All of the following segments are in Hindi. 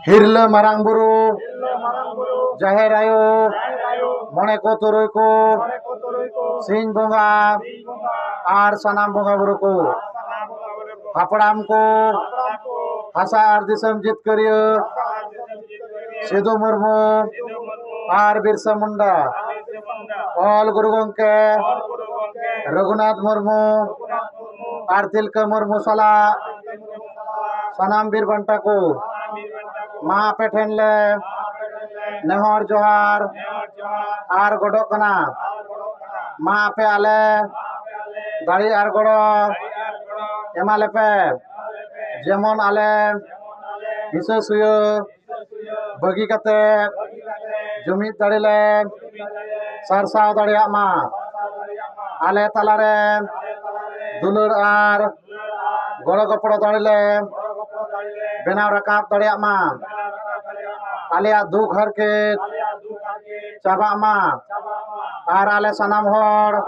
हिरले मारांग बुरु जाहेर आयो मने को तुरुय को सिंह बोंगा आर सनाम बोंगा बुरु को हापड़ाम को हासा आर दिसम जितकरियो सिदु मुर्मू आर बिरसा मुंडा ऑल गुरु गंके रघुनाथ मुर्मू आर तिलका मुर्मू साला सनाम बीर बंटा को मा पे ठेन ले नेहर जोहार आर गडो कना मा पे आले दाड़ी आर गड़ो एमाले पे जेमन आले हिसा सुयो बगी कते जुमिद दाड़ी ले सरसाव दाड़िया मा आले तालारे दुलुर आर गड़ो गपड़ो दाड़ी ले बेनाव रकाब दाड़िया मा आलिया दुख हर के चाबा मा आर आले सनाम हर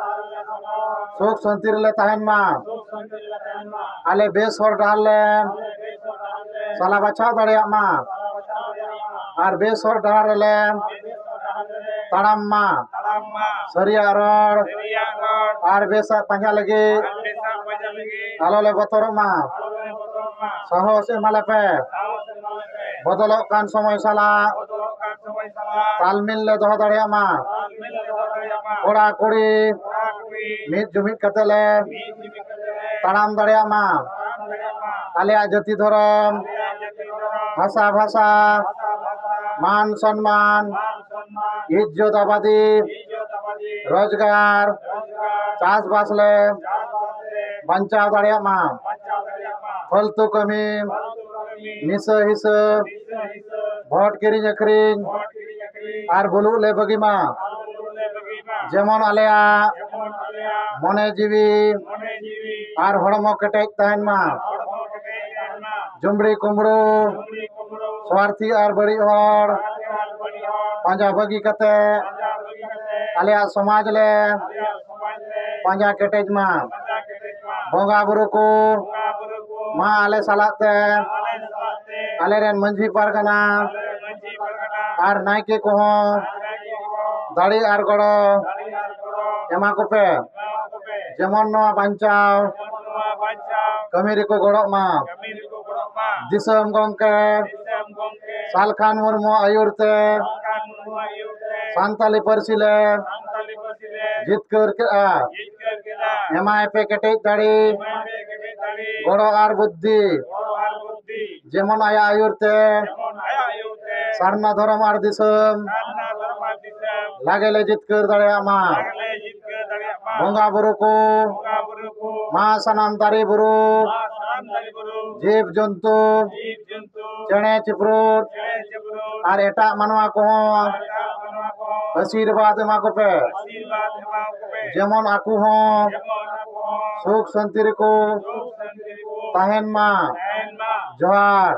सुख शांति रे तहन मा आले बेस हर डाल ले साला बचाव दाड़िया मा आर बेस हर डाल ले ताड़ाम मा सरिया रड़ आर बेसा पंजा लगे आलो ले बतर मा साहस एमाले पे बदलक कान समय साला तालमिल ले दोह दाड़िया मा कोड़ा कुड़ी मिद जुमिद कते ले ताड़ाम दाड़िया मा आलिया जाति धर्म भाषा भाषा मान सम्मान इज्जत आबादी रोजगार चाष बास ले बंचाव दाड़िया मा फालतू कमी निशा हिसा भोट किरिंग अखरिंग आर बुलु ले बगी मा जेमन आलेया मने जीवी आर हड़मो केटेज तहन मा जुमड़ी कुमड़ू स्वार्थी आर बड़ी हर पांजा बगी कते आलिया समाज ले पांजा केटेज मा बोंगा बुरु को मा आले सालाते आले rain Manjhi Pargana are Nike को दाड़ी आर गड़ो एमा को पे जेमन नवा बांचाव कमी रेको गड़ो मा दिसम गंके सालखान मुर्मू आयुरते सान्ताली पारसी ले जितकर के एमाय पे केटेज दाड़ी गड़ो आर बुद्धि जेमन आया आयुरते सारना धर्म आर दिसम लागे ले जितकर दाड़िया मा बोंगा बुरु को मा सनाम दारी बुरु जीव जंतु चेणे चिप्रुट आर एटा मानवा को आशीर्वाद एमा को पे जेमन आकु हो सुख शांति रे को तहन मा जोहार।